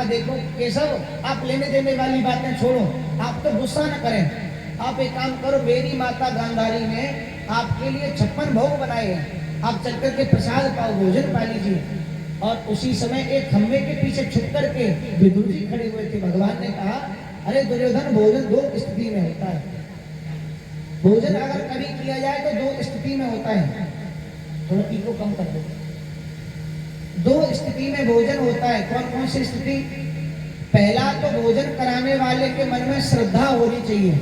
कहा देखो केशव, आप लेने देने वाली बातें छोड़ो, आप तो गुस्सा न करें, आप एक काम करो, मेरी माता गांधारी ने आपके लिए 56 भोग बनाए हैं, आप चल करके प्रसाद पाओ, भोजन पा लीजिए। और उसी समय एक खंबे के पीछे छुप करके विदुर जी खड़े हुए थे। भगवान ने कहा, अरे दुर्योधन, भोजन दो स्थिति में होता है, भोजन अगर कभी किया जाए तो दो स्थिति में होता है, थोड़ा इको कम कर दो। दो स्थिति में भोजन होता है। कौन कौन सी स्थिति? पहला तो भोजन कराने वाले के मन में श्रद्धा होनी चाहिए,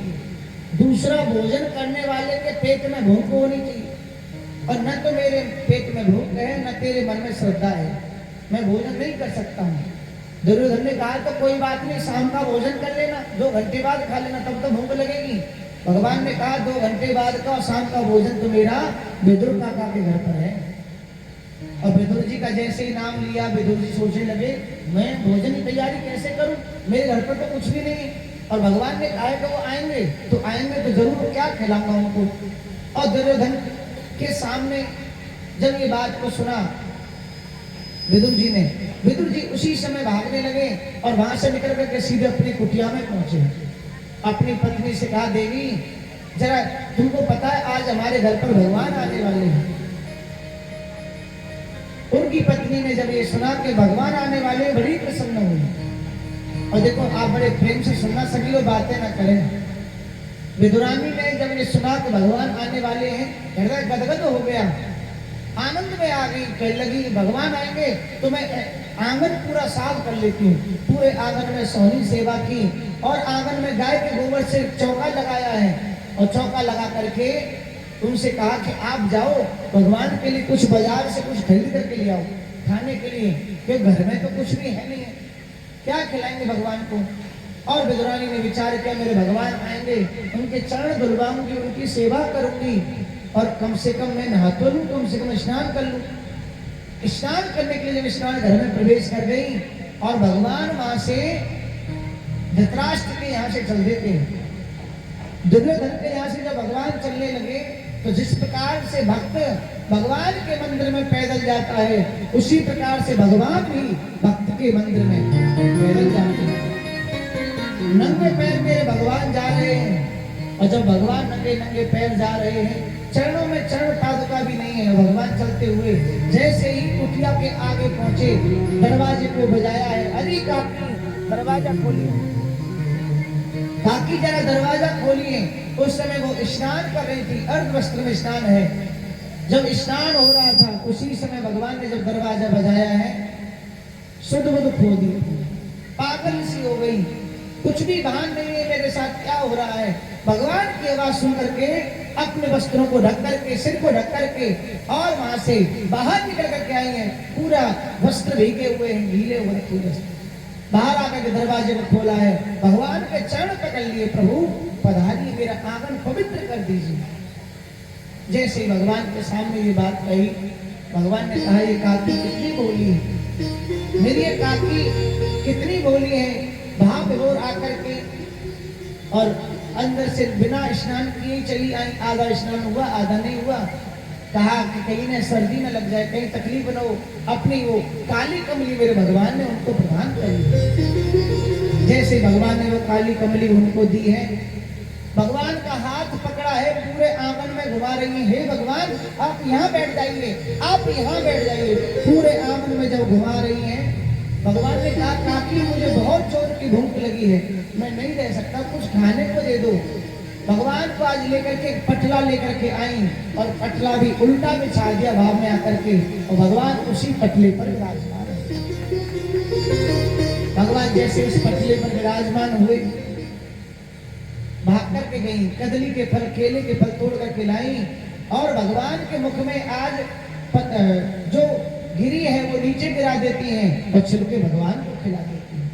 दूसरा भोजन करने वाले के पेट में भूख होनी चाहिए। और न तो मेरे पेट में भूख है, न तेरे मन में श्रद्धा है, मैं भोजन नहीं कर सकता हूँ। दुर्योधन ने कहा तो कोई बात नहीं, शाम का भोजन कर लेना, 2 घंटे बाद खा लेना, तब तो भूख लगेगी। भगवान ने कहा 2 घंटे बाद का और शाम का भोजन तो मेरा विदुर काका के घर पर है। और विदुर जी का जैसे ही नाम लिया, विदुर जी सोचने लगे, मैं भोजन की तैयारी कैसे करूं, मेरे घर पर तो कुछ भी नहीं है। और भगवान ने कहा कि वो आएंगे तो जरूर क्या खिलाऊंगा उनको। और दुर्योधन के सामने जब ये बात को सुना विदुर जी उसी समय भागने लगे और वहां से निकल करके सीधे अपनी कुटिया में पहुंचे। अपनी पत्नी से कहा, देवी जरा तुमको पता है आज हमारे घर पर भगवान आने वाले हैं। उनकी पत्नी ने जब ये सुना कि भगवान आने वाले, बड़ी प्रसन्न हुई। और देखो आप बड़े प्रेम से सुनना, सभी लोग बातें ना करें। विदुरानी ने जब ये सुना कि भगवान आने वाले हैं, हृदय गदगद हो गया, आनंद में आ गई, कहने लगी भगवान आएंगे तो मैं आंगन पूरा साफ कर लेती हूँ। पूरे आंगन में सोहनी सेवा की और आंगन में गाय के गोबर से चौका लगाया है। और चौका लगा करके उनसे कहा कि आप जाओ भगवान के लिए कुछ बाजार से कुछ खरीद करके ले आओ खाने के लिए, क्योंकि घर में तो कुछ भी है नहीं है, क्या खिलाएंगे भगवान को। और विदुरानी ने विचार किया, मेरे भगवान आएंगे, उनके चरण धुलवाऊंगी, उनकी सेवा करूंगी और कम से कम मैं नहा तो लूं, कम से कम स्नान कर लूं। स्नान करने के लिए जब स्नान घर में प्रवेश कर गई और भगवान वहां से धृतराष्ट्र के यहाँ से चल देते हैं। दुर्योधन के यहाँ से जब भगवान चलने लगे तो जिस प्रकार से भक्त भगवान के मंदिर में पैदल जाता है, उसी प्रकार से भगवान भी भक्त के मंदिर में पैदल जाते हैं। नंगे पैर मेरे भगवान जा रहे हैं। और जब भगवान नंगे नंगे पैर जा रहे हैं, चरणों में चरण पादुका भी नहीं है, भगवान चलते हुए जैसे ही कुटिया के आगे पहुंचे, दरवाजे को बजाया है, अरे काकी दरवाजा खोलिए, काकी जरा दरवाजा खोलिए। उस समय वो स्नान कर रही थी, अर्ध वस्त्र में स्नान है। जब स्नान हो रहा था उसी समय भगवान ने जब दरवाजा बजाया है, सुध बुध खो दी, पागल सी हो गई, कुछ भी भान नहीं है मेरे साथ क्या हो रहा है। भगवान की आवाज सुन करके अपने वस्त्रों को ढक करके, सिर को ढक करके और वहां से बाहर निकल करके आई है। पूरा वस्त्र भीगे हुए हैं, गीले हुए पूरे बाहर आकर के दरवाजे को खोला है, भगवान के चरण पकड़ लिए, प्रभु पधारिए, मेरा आंगन पवित्र कर दीजिए। जैसे भगवान के सामने ये बात कही, भगवान ने कहा, ये काकी कितनी भोली है, मेरी ये काकी कितनी भोली है, भाव विभोर आकर के और अंदर से बिना स्नान किए चली आई। आधा स्नान हुआ, आधा नहीं हुआ। कहा कि कहीं न सर्दी न लग जाए, कहीं तकलीफ न हो। अपनी वो काली कमली मेरे भगवान ने उनको प्रदान कर, जैसे भगवान ने वो काली कमली उनको दी है, भगवान का हाथ पकड़ा है, पूरे आंगन में घुमा रही है, हे भगवान आप यहाँ बैठ जाइए, आप यहाँ बैठ जाइए। पूरे आंगन में जब घुमा रही हैं, भगवान ने कहा, काकी मुझे बहुत जोर की भूख लगी है, मैं नहीं रह सकता, कुछ खाने को दे दो। भगवान को आज लेकर के पटला लेकर के आई और पटला भी उल्टा बिछा दिया भाव में आकर के, और भगवान उसी पटले पर विराजमान है। भगवान जैसे उस पटले पर विराजमान हुए, भाग करके गई, कदली के फल, केले के फल तोड़ करके लाई और भगवान के मुख में आज जो गिरी है वो नीचे गिरा देती हैं और छिलके भगवान को खिला देती हैं।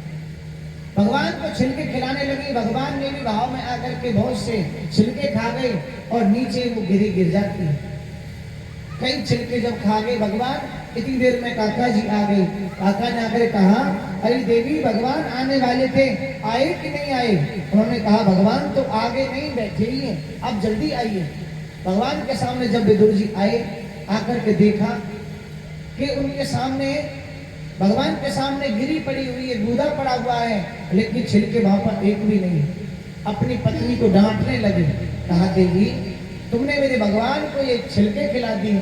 भगवान को छिलके खिलाने लगी, भगवान ने भी भाव में आकर के बहुत से छिलके खा गए और नीचे वो गिरी गिर जाती है। कई छिलके जब खा गए भगवान, इतनी देर में काका जी आ गए। काका ने आकर कहा, अरे देवी भगवान आने वाले थे, आए कि नहीं आए? उन्होंने कहा, भगवान तो आगे नहीं बैठे ही हैं, आप जल्दी आइए। भगवान के सामने जब विदुर जी आए, आकर के देखा कि उनके सामने भगवान के सामने गिरी पड़ी हुई है, गूदा पड़ा हुआ है, लेकिन छिलके वहां पर एक भी नहीं। अपनी पत्नी को डांटने लगे, कहा देवी तुमने मेरे भगवान को ये छिलके खिला दिए।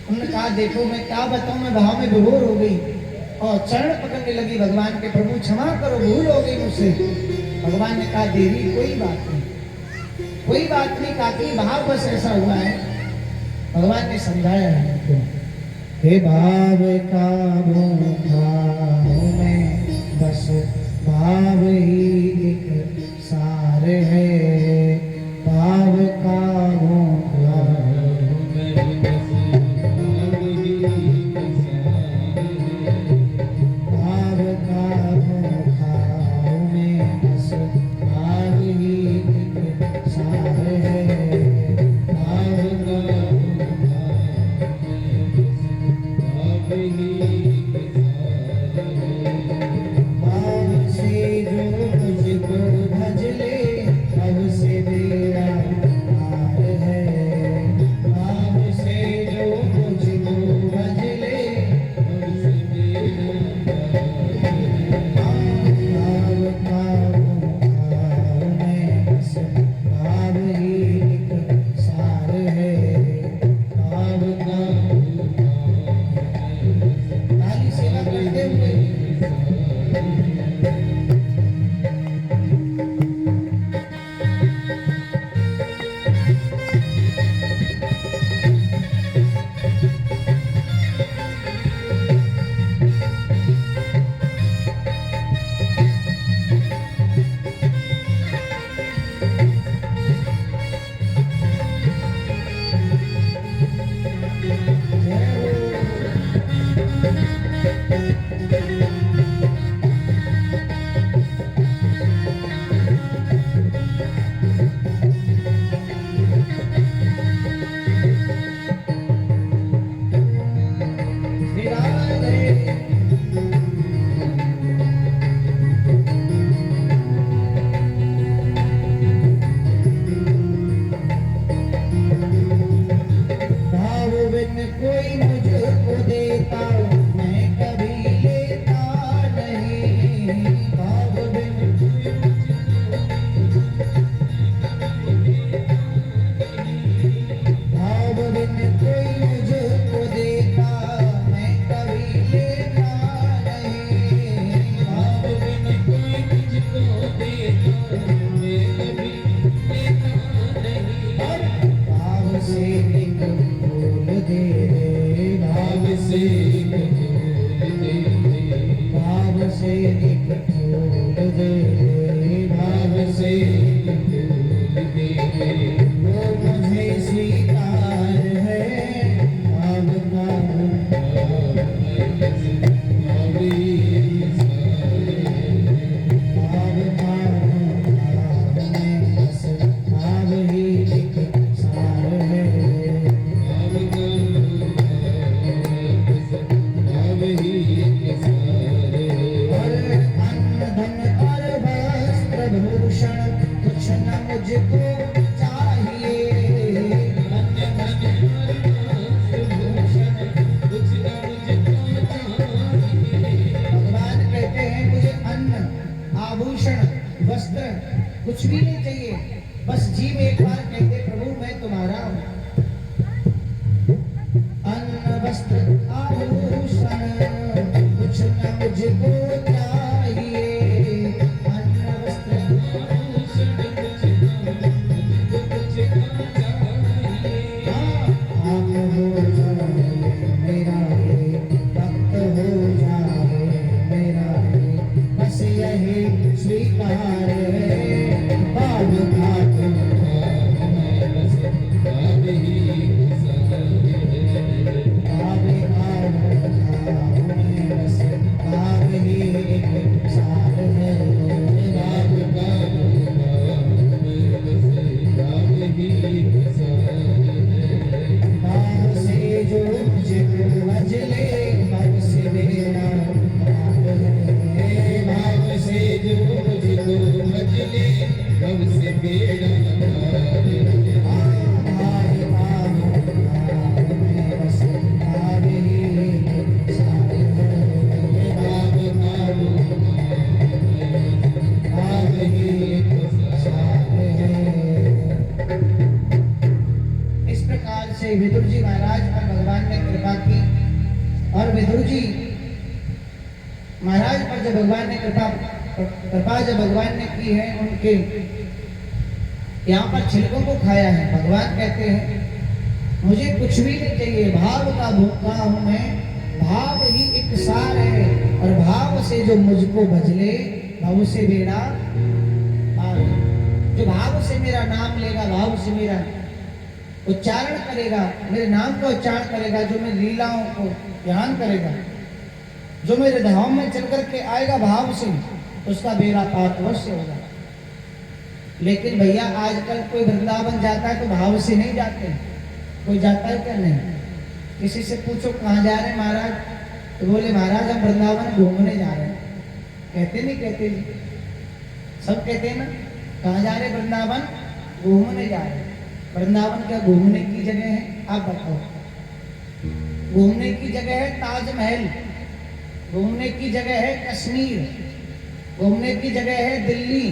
उन्होंने कहा देखो मैं क्या बताऊं, मैं भाव में विभोर हो गई और चरण पकड़ने लगी भगवान के, प्रभु क्षमा करो भूल हो गई मुझसे। भगवान ने कहा देवी कोई बात नहीं, कोई बात नहीं, काकी भाव बस ऐसा हुआ है। भगवान ने समझाया है, हे भाव का भूखा हूँ मैं, बस भाव ही एक सार है। भाव का भूखा हूँ मैं, भाव का भूखा हूँ मैं, बस भाव ही एक सार है। भाव का कुछ भी नहीं चाहिए, बस जीव एक बार कहते प्रभु मैं तुम्हारा हूँ। अन्न वस्त्र आभूषण कुछ न मुझको चाहिए। अन्न वस्त्र आभूषण कुछ न मुझको चाहिए। आप हो जाए मेरा भक्त हो जाए मेरा, बस यही स्वीकार है। श्री विदुर जी महाराज पर भगवान ने कृपा की, और विदुर जी महाराज पर जब भगवान ने कृपा जब भगवान ने की है, उनके यहाँ पर छिलकों को खाया है। भगवान कहते हैं मुझे कुछ भी नहीं चाहिए, भाव का भूखा हूं मैं, भाव ही एक सार है, और भाव से जो मुझको भजले भाव से बेड़ा पार। जो भाव से मेरा नाम लेगा, भाव से मेरा उच्चारण करेगा, मेरे नाम का उच्चारण करेगा, जो मेरी लीलाओं को ध्यान करेगा, जो मेरे धाम में चल करके आएगा भाव से, उसका बेड़ा पार अवश्य होगा। लेकिन भैया आजकल कोई वृंदावन जाता है तो भाव से नहीं जाते। कोई जाता है क्या? नहीं। किसी से पूछो कहाँ जा रहे हैं महाराज, तो बोले महाराज हम वृंदावन घूमने जा रहे हैं। कहते नहीं कहते जी, सब कहते हैं ना, कहाँ जा रहे? वृंदावन घूमने जा रहे हैं। वृंदावन क्या घूमने की जगह है? आप बताओ। घूमने की जगह है ताजमहल, घूमने की जगह है कश्मीर, घूमने की जगह है दिल्ली,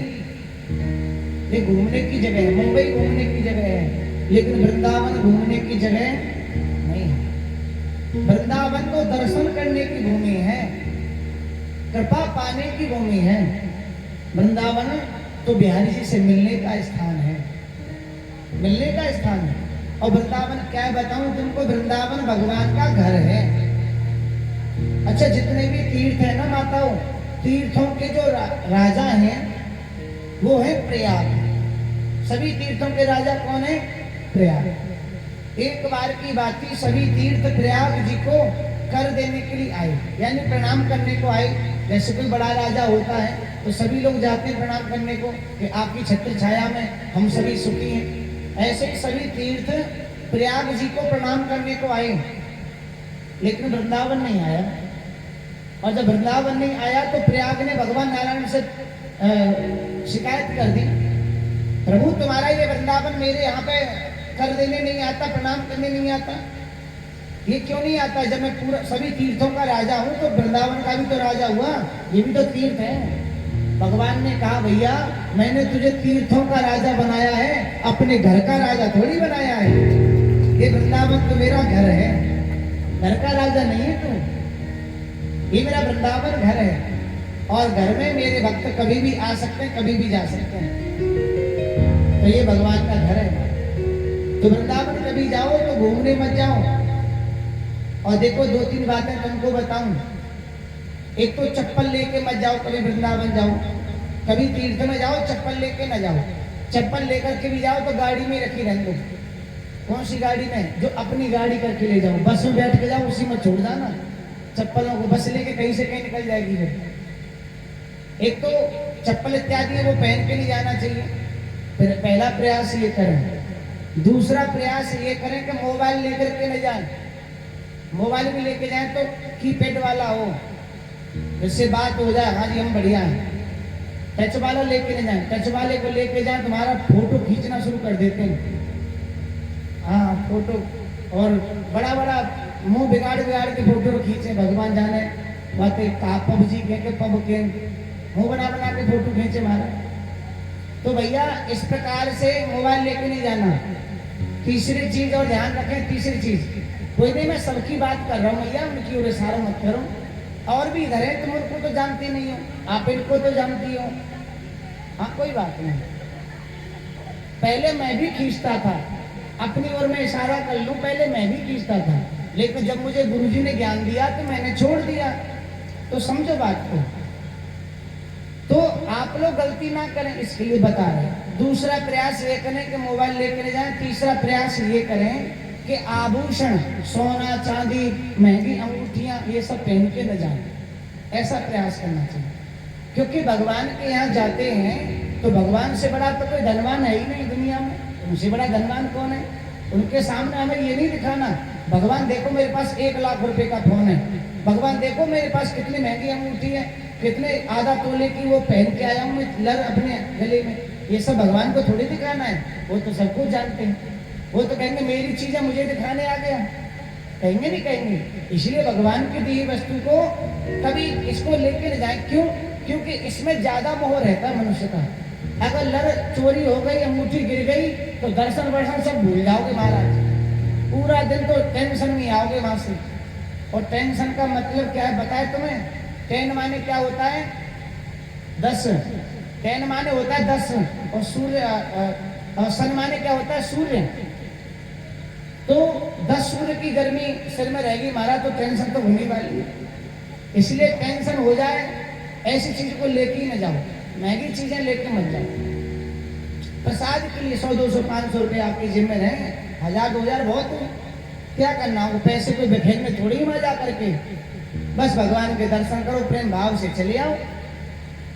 ये घूमने की जगह है। मुंबई घूमने की जगह है, लेकिन वृंदावन घूमने की जगह नहीं है। वृंदावन तो दर्शन करने की भूमि है, कृपा पाने की भूमि है। वृंदावन तो बिहारी जी से मिलने का स्थान है, मिलने का स्थान है। और वृंदावन क्या है बताऊं तुमको? वृंदावन भगवान का घर है। अच्छा, जितने भी तीर्थ है ना माताओं, तीर्थों के जो राजा हैं वो है प्रयाग। सभी तीर्थों के राजा कौन है? प्रयाग। एक बार की बात थी, सभी तीर्थ प्रयाग जी को कर देने के लिए आए, यानी प्रणाम करने को आए। जैसे कोई बड़ा राजा होता है तो सभी लोग जाते हैं प्रणाम करने को कि आपकी छत्र छाया में हम सभी सुखी हैं। ऐसे ही सभी तीर्थ प्रयाग जी को प्रणाम करने को आए, लेकिन वृंदावन नहीं आया। और जब वृंदावन नहीं आया तो प्रयाग ने भगवान नारायण से शिकायत कर दी, प्रभु तुम्हारा ये वृंदावन मेरे यहाँ पे कर देने नहीं आता, प्रणाम करने नहीं आता, ये क्यों नहीं आता? जब मैं पूरा सभी तीर्थों का राजा हूँ तो वृंदावन का भी तो राजा हुआ, ये भी तो तीर्थ है। भगवान ने कहा भैया मैंने तुझे तीर्थों का राजा बनाया है, अपने घर का राजा थोड़ी बनाया है। ये वृंदावन तो मेरा घर है, घर का राजा नहीं है तू, ये मेरा वृंदावन घर है। और घर में मेरे भक्त कभी भी आ सकते हैं, कभी भी जा सकते हैं। तो ये भगवान का घर है। तो वृंदावन कभी जाओ तो घूमने मत जाओ। और देखो दो तीन बातें तुमको बताऊं। एक तो चप्पल लेके मत जाओ, कभी वृंदावन जाओ, कभी तीर्थ में जाओ चप्पल लेके ना जाओ। चप्पल लेकर के भी जाओ तो गाड़ी में रखी रहने दो। कौन सी गाड़ी में? जो अपनी गाड़ी करके ले जाओ। बस में बैठ के जाओ, उसी में छोड़ जाना चप्पलों को, बस लेके कहीं से कहीं निकल जाएगी वो। एक तो चप्पल इत्यादि है वो पहन के नहीं जाना चाहिए। फिर पहला प्रयास ये करें। दूसरा प्रयास ये करें कि मोबाइल लेकर के न जाए। मोबाइल भी लेके जाए तो कीपैड वाला हो, जिससे बात हो जाए हाँ जी हम बढ़िया हैं। टच वाला लेके न जाए, टच वाले को लेके जाए तुम्हारा फोटो खींचना शुरू कर देते हैं। हाँ फोटो, और बड़ा बड़ा मुंह बिगाड़ बिगाड़ के फोटो खींचे, भगवान जाने बातें का पबजी के पब के मुंह बना बना के फोटो खींचे मारा। तो भैया इस प्रकार से मोबाइल लेके नहीं जाना। तीसरी चीज और ध्यान रखें, तीसरी चीज, कोई नहीं मैं सबकी बात कर रहा हूँ भैया, उनकी ओर इशारा मत करो। और भी इधर है, तुम उनको तो जानती नहीं हो, आप इनको तो जानती हो। हाँ कोई बात नहीं, पहले मैं भी खींचता था, अपनी ओर में इशारा कर लूं, पहले मैं भी खींचता था, लेकिन जब मुझे गुरुजी ने ज्ञान दिया तो मैंने छोड़ दिया। तो समझो बात को। तो आप लोग गलती ना करें, इसके लिए बता रहे हैं। दूसरा प्रयास ये करें कि मोबाइल लेकर जाएं। तीसरा प्रयास ये करें कि आभूषण, सोना चांदी, महंगी अंगूठियां, ये सब पहन के न जाएं। ऐसा प्रयास करना चाहिए, क्योंकि भगवान के यहाँ जाते हैं तो भगवान से बड़ा तो कोई धनवान है ही नहीं दुनिया में। उनसे बड़ा धनवान कौन है? उनके सामने हमें ये नहीं दिखाना भगवान देखो मेरे पास 1 लाख रुपए का फोन है, भगवान देखो मेरे पास कितनी महंगी अंगूठी है, कितने आधा तोले की वो पहन के आया हूँ मैं लर अपने गले में। ये सब भगवान को थोड़ी दिखाना है, वो तो सब कुछ जानते हैं। वो तो कहेंगे मेरी चीज है मुझे दिखाने आ गया, कहेंगे नहीं कहेंगे। इसलिए भगवान की दी वस्तु को कभी इसको लेके न जाए। क्यों? क्योंकि इसमें ज्यादा मोह रहता है मनुष्य का। अगर लर चोरी हो गई, अंगूठी गिर गई तो दर्शन वर्शन सब भूल जाओगे महाराज। पूरा दिन तो टेंशन में आओगे वहां से। और टेंशन का मतलब क्या है बताए तुम्हें? टेन माने क्या होता है? 10। टेन माने होता है 10 और सूर्य सन माने क्या होता है? सूर्य। तो 10 सूर्य की गर्मी सिर में रहेगी महाराज तो टेंशन तो होने वाली है। इसलिए टेंशन हो जाए ऐसी चीज को लेके ही न जाओ, महंगी चीजें लेके मत जाओ। प्रसाद के लिए 100 200 500 रुपये आपके जिम्मे रहे, 1000 2000 बहुत है। क्या करना हो? पैसे को बिखेरने थोड़ी ही मजा करके, बस भगवान के दर्शन करो, प्रेम भाव से चले आओ।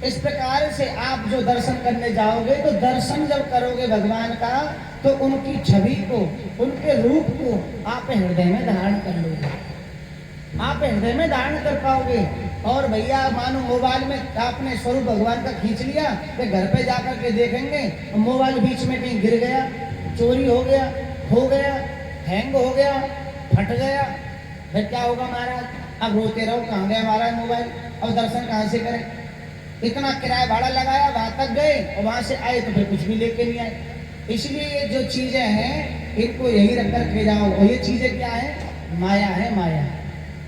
इस प्रकार से आप जो दर्शन करने जाओगे तो दर्शन जब करोगे भगवान का तो उनकी छवि को, उनके रूप को आप हृदय में धारण कर लोगे, आप हृदय में धारण कर पाओगे। और भैया मानो मोबाइल में आपने स्वरूप भगवान का खींच लिया तो घर पे जाकर के देखेंगे मोबाइल बीच में कहीं गिर गया, चोरी हो गया, खो गया, हैंग हो गया, फट गया, फिर क्या होगा महाराज? अब रोते रहो कहाँ गया महाराज मोबाइल, अब दर्शन कहाँ से करें? इतना किराया भाड़ा लगाया, वहां तक गए और वहां से आए तो फिर कुछ भी लेके नहीं आए। इसलिए ये जो चीजें हैं इनको यही रख कर के जाओ। और ये चीजें क्या है? माया है, माया।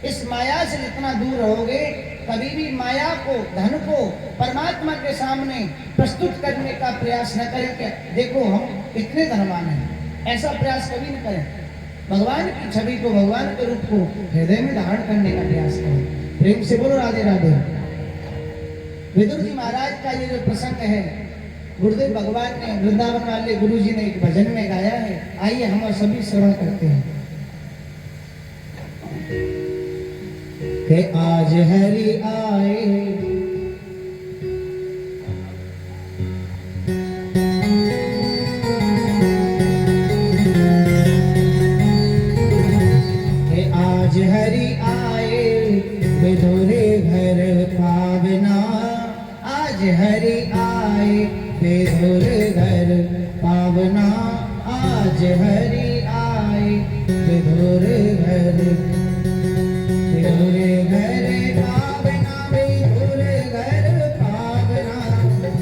इस माया से जितना दूर रहोगे कभी भी माया को, धन को परमात्मा के सामने प्रस्तुत करने का प्रयास न करें कि देखो हम इतने धनवान हैं, ऐसा प्रयास कभी न करें। भगवान की छवि को, भगवान के रूप को हृदय में धारण करने का प्रयास करें। प्रेम से बोलो राधे राधे। विदुर जी महाराज का ये जो प्रसंग है गुरुदेव भगवान ने, वृंदावन वाले गुरु जी ने एक भजन में गाया है। आइए हम सभी श्रवण करते हैं कि आज हरि आए कि आज हरि आए विदुरे घर पावना, आज हरि आए विदुर घर पावना, आज हरि आए विदुर घर, विदुर घर पावना, विदुर घर पावना,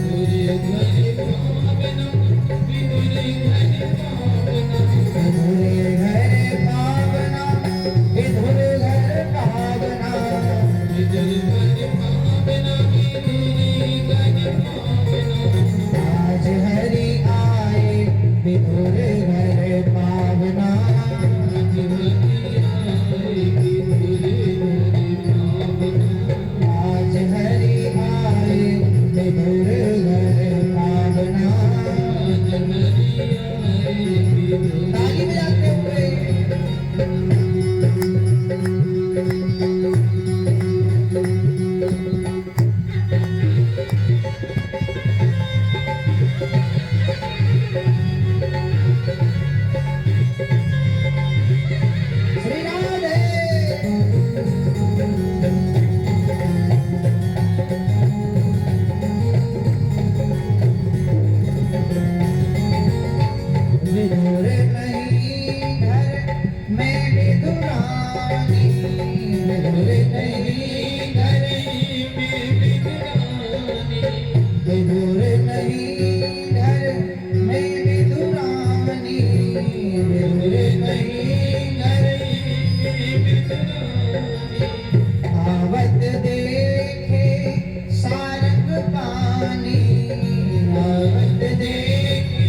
विदुर घर पावना, विदुर घर पावना, विदुर घर पावना, विदुर घर पावना, आज हरि आए विदुर घर पावना, आज हरि आए विदुर घर पावना। ताली बजाते हुए श्री राधे। विदुर नहीं घर में विदुरानी, विदुर नहीं घर में विदुरानी, विदुर नहीं घर में विदुरानी, विदुर नहीं घर में विदुरानी, आवत देखे सारंग पानी, आवत देखे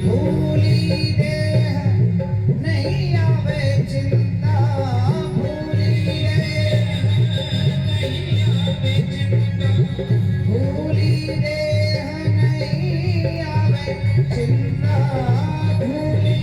भूली देह नहीं आवे चिंता, भूली देह नहीं आवे चिंता, भूली देह नहीं आवे चिंता, भूली